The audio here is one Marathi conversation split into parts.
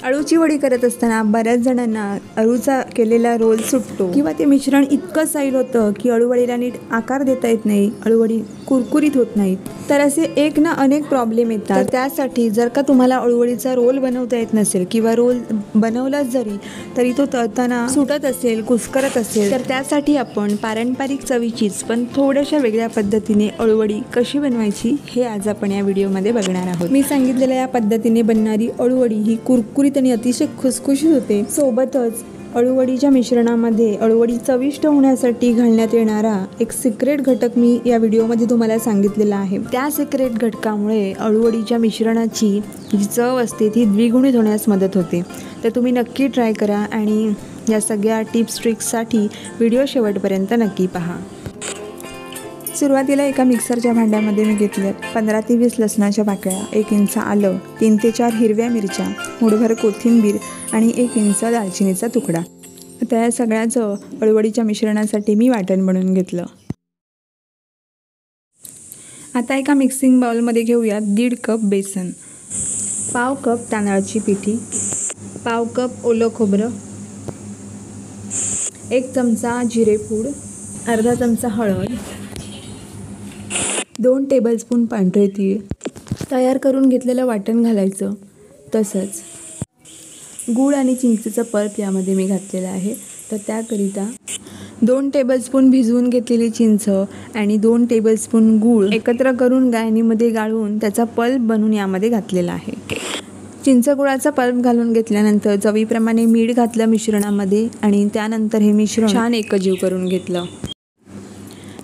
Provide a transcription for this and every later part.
अळूची वडी करत असताना बऱ्याच जणांना अळूचा केलेला रोल सुटतो किंवा ते मिश्रण इतकं सैल होतं की अळूवडीला नीट आकार देता येत नाही, अळूवडी कुरकुरीत होत नाहीत. तर असे एक ना अनेक प्रॉब्लेम येतात. तर त्यासाठी जर का तुम्हाला अळूवडीचा रोल बनवता येत नसेल किंवा रोल बनवलाच जरी तरी तो तळताना सुटत असेल, कुस्करत असेल, तर त्यासाठी आपण पारंपरिक चवीचीच पण थोड्याशा वेगळ्या पद्धतीने अळूवडी कशी बनवायची हे आज आपण या व्हिडिओमध्ये बघणार आहोत. मी सांगितलेल्या या पद्धतीने बनणारी अळूवडी ही कुरकुरीत आणि अतिशय खुसखुशीत होते. सोबतच अळूवडीच्या मिश्रणामध्ये अळूवडी चविष्ट होण्यासाठी घालण्यात येणारा एक सिक्रेट घटक मी या व्हिडिओमध्ये तुम्हाला सांगितलेला आहे. त्या सिक्रेट घटकामुळे अळूवडीच्या मिश्रणाची जी चव असते ती द्विगुणित होण्यास मदत होते. तर तुम्ही नक्की ट्राय करा आणि या सगळ्या टिप्स ट्रिक्ससाठी व्हिडिओ शेवटपर्यंत नक्की पहा. सुरुवातीला एका मिक्सरच्या भांड्यामध्ये मी घेतल्यात 15 ते 20 लसणाच्या पाकळ्या, 1 इंच आलं, 3 ते 4 हिरव्या मिरच्या, मूठभर कोथिंबीर आणि 1 इंच दालचिनीचा तुकडा. आता या सगळ्याचं अळूवडीच्या मिश्रणासाठी मी वाटण बनवून घेतलं. आता एका मिक्सिंग बाउलमध्ये घेऊयात 1.5 कप बेसन, पाव कप तांदळाची पिठी, पाव कप ओलं खोबरं, 1 चमचा जिरेपूड, अर्धा चमचा हळद, 2 टेबलस्पून पांढरे तीळ, तयार करून घेतलेलं वाटण घालायचं. तसंच गूळ आणि चिंचेचं पल्प यामध्ये मी घातलेलं आहे. तर त्याकरिता 2 टेबलस्पून भिजवून घेतलेली चिंच आणि 2 टेबलस्पून गूळ एकत्र करून गाळणीमध्ये गाळून त्याचा पल्प बनवून यामध्ये घातलेला आहे. चिंच गुळाचा पल्प घालून घेतल्यानंतर चवीप्रमाणे मीठ घातलं मिश्रणामध्ये आणि त्यानंतर हे मिश्रण छान एकजीव करून घेतलं.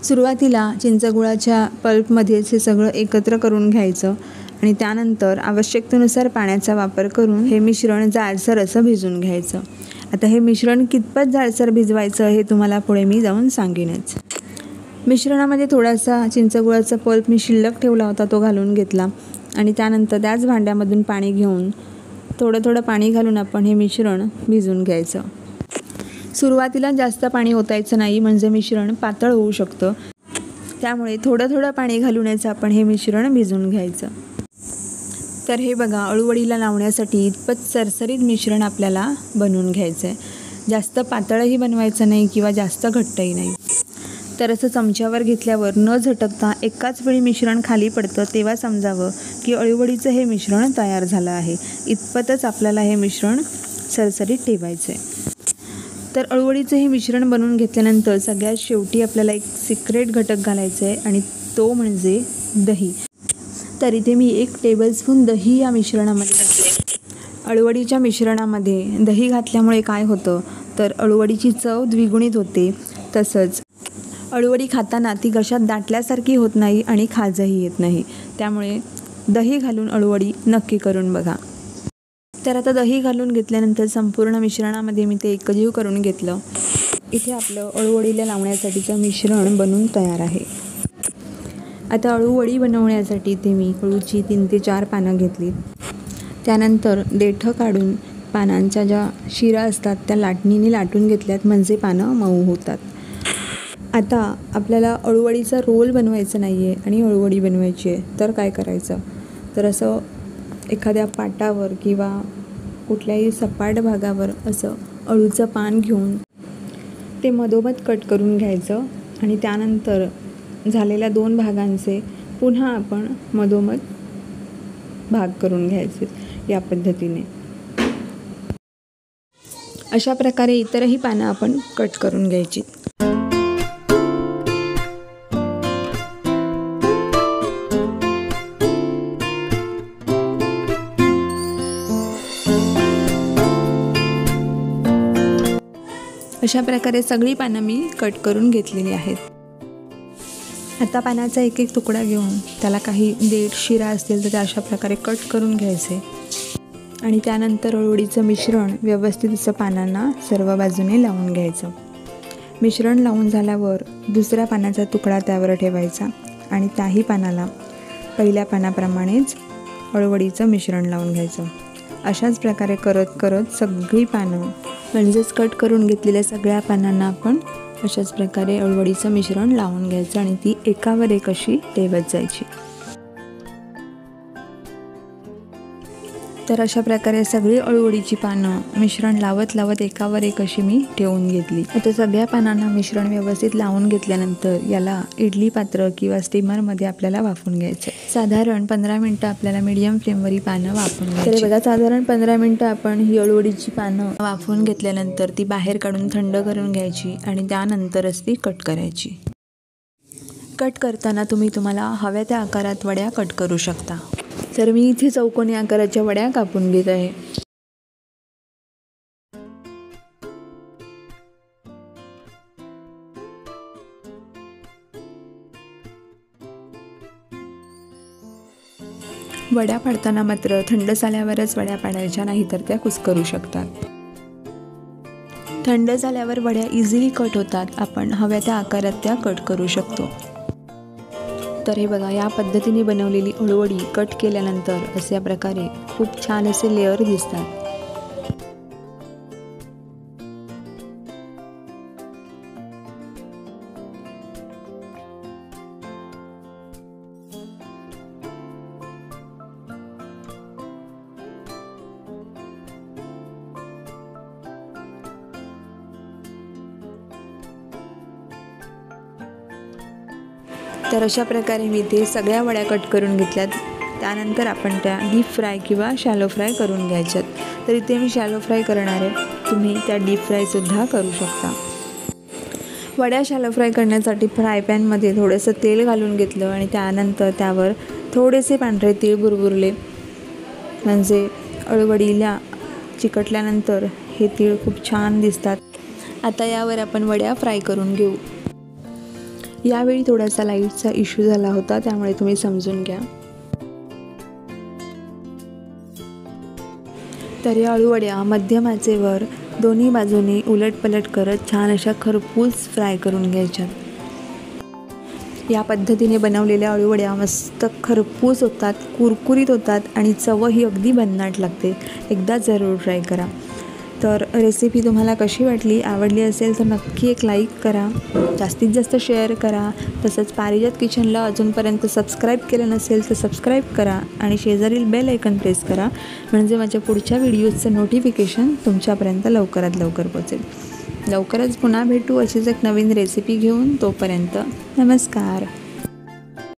सुरुवातीला चिंचगुळाच्या पल्पमध्येच हे सगळं एकत्र करून घ्यायचं आणि त्यानंतर आवश्यकतेनुसार पाण्याचा वापर करून हे मिश्रण जाडसर असं भिजवून घ्यायचं. आता हे मिश्रण कितपत जाडसर भिजवायचं हे तुम्हाला पुढे मी जाऊन सांगेनच. मिश्रणामध्ये थोडासा चिंचगुळाचा पल्प मी शिल्लक ठेवला होता तो घालून घेतला आणि त्यानंतर त्याच भांड्यामधून पाणी घेऊन थोडं पाणी घालून आपण हे मिश्रण भिजवून घ्यायचं. सुरुवातीला जास्त पाणी ओतायचं नाही म्हणजे मिश्रण पातळ होऊ शकतं. त्यामुळे थोडं पाणी घालूनच आपण हे मिश्रण भिजवून घ्यायचं. तर हे बघा, अळूवडीला लावण्यासाठी इतपत सरसरीत मिश्रण आपल्याला बनवून घ्यायचं आहे. जास्त पातळही बनवायचं नाही किंवा जास्त घट्टही नाही. तर असं चमच्यावर घेतल्यावर न झटकता एकाच वेळी मिश्रण खाली पडतं तेव्हा समजावं की अळूवडीचं हे मिश्रण तयार झालं आहे. इतपतच आपल्याला हे मिश्रण सरसरीत ठेवायचं आहे. तर अळूवडीचं हे मिश्रण बनवून घेतल्यानंतर सगळ्यात शेवटी आपल्याला एक सिक्रेट घटक घालायचं आहे आणि तो म्हणजे दही. तर इथे मी 1 टेबलस्पून दही या मिश्रणामध्ये घातले. अळूवडीच्या मिश्रणामध्ये दही घातल्यामुळे काय होतं तर अळूवडीची चव द्विगुणित होते. तसंच अळूवडी खाताना ती घशात दाटल्यासारखी होत नाही आणि खाजही येत नाही. त्यामुळे दही घालून अळूवडी नक्की करून बघा. तर आता दही घालून घेतल्यानंतर संपूर्ण मिश्रणामध्ये मी ते एकजीव करून घेतलं. इथे आपलं अळूवडीला लावण्यासाठीचं मिश्रण बनवून तयार आहे. आता अळूवडी बनवण्यासाठी इथे मी अळूची 3 ते 4 पानं घेतली. त्यानंतर देठं काढून पानांच्या ज्या शिरा असतात त्या लाटणीने लाटून घेतल्यात म्हणजे पानं मऊ होतात. आता आपल्याला अळूवडीचा रोल बनवायचा नाही आहे आणि अळूवडी बनवायची आहे. तर काय करायचं तर असं एखाद्या पाटावर किंवा कुठल्याही सपाट भागावर असं अळूचं पान घेऊन ते मधोमध कट करून घ्यायचं आणि त्यानंतर झालेल्या 2 भागांचे पुन्हा आपण मधोमध भाग करून घ्यायचे या पद्धतीने. अशा प्रकारे इतरही पानं आपण कट करून घ्यायची. अशा प्रकारे सगळी पानं मी कट करून घेतलेली आहेत. आता पानाचा एक तुकडा घेऊन त्याला काही देठ शिरा असतील तर त्या अशा प्रकारे कट करून घ्यायचे आणि त्यानंतर अळूवडीचं मिश्रण व्यवस्थित असं पानांना सर्व बाजूने लावून घ्यायचं. मिश्रण लावून झाल्यावर दुसऱ्या पानाचा तुकडा त्यावर ठेवायचा आणि त्याही पानाला पहिल्या पानाप्रमाणेच अळूवडीचं मिश्रण लावून घ्यायचं. अशाच प्रकारे करत सगळी पानं म्हणजेच कट करून घेतलेल्या सगळ्या पानांना आपण अशाच प्रकारे अळूवडीचं मिश्रण लावून घ्यायचं आणि ती एकावर एक अशी ठेवत जायची. तर अशा प्रकारे सगळी अळूवडीची पानं मिश्रण लावत लावत एकावर एक अशी मी ठेवून घेतली. आता सगळ्या पानांना मिश्रण व्यवस्थित लावून घेतल्यानंतर याला इडली पात्र किंवा स्टीमरमध्ये आपल्याला वाफवून घ्यायचं. साधारण 15 मिनटं आपल्याला मीडियम फ्लेमवर ही पानं वाफवून घ्यायची. तर बघा साधारण 15 मिनटं आपण ही अळूवडीची पानं वाफवून घेतल्यानंतर ती बाहेर काढून थंड करून घ्यायची आणि त्यानंतरच ती कट करायची. कट करताना तुम्हाला हव्या त्या आकारात वड्या कट करू शकता. तर मी इथे चौकोनी आकाराच्या वड्या कापून घेत आहे. वड्या पाडताना मात्र थंड झाल्यावरच वड्या पाडायच्या, नाहीतर त्या कुस्करू शकतात. थंड झाल्यावर वड्या इझिली कट होतात. आपण हव्या त्या आकारात त्या कट करू शकतो. तर हे बघा, या पद्धतीने बनवलेली अळूवडी कट केल्यानंतर अशा प्रकारे खूप छान असे लेअर दिसतात. तर अशा प्रकारे मी इथे सगळ्या वड्या कट करून घेतल्यात. त्यानंतर आपण त्या डीप फ्राय किंवा शॅलो फ्राय करून घ्यायच्यात. तर इथे मी शॅलो फ्राय करणार आहे. तुम्ही त्या डीप फ्रायसुद्धा करू शकता. वड्या शॅलो फ्राय करण्यासाठी फ्राय पॅनमध्ये थोडंसं तेल घालून घेतलं आणि त्यानंतर त्यावर थोडेसे पांढरे तीळ बुरबुरले, म्हणजे अळूवडीला चिकटल्यानंतर हे तीळ खूप छान दिसतात. आता यावर आपण वड्या फ्राय करून घेऊ. यावेळी थोडासा लाईटचा इश्यू झाला होता, त्यामुळे तुम्ही समजून घ्या. तर या अळूवड्या मध्यम आचेवर दोन्ही बाजूनी उलटपलट करत छान अशा खरपूस फ्राय करून घ्यायच्या. या पद्धतीने बनवलेल्या अळूवड्या मस्त खरपूस होतात, कुरकुरीत होतात आणि चवही अगदी भन्नाट लागते. एकदा जरूर ट्राय करा. तर रेसिपी तुम्हाला कशी वाटली, आवडली असेल तर नक्की एक लाईक करा, जास्तीत जास्त शेअर करा. तसंच पारिजात किचनला अजूनपर्यंत सबस्क्राईब केलं नसेल तर सबस्क्राईब करा आणि शेजारील बेल आयकॉन प्रेस करा, म्हणजे माझ्या पुढच्या व्हिडिओजचं नोटिफिकेशन तुमच्यापर्यंत लवकरात लवकर पोहोचेल. लवकरच पुन्हा भेटू अशीच एक नवीन रेसिपी घेऊन. तोपर्यंत नमस्कार.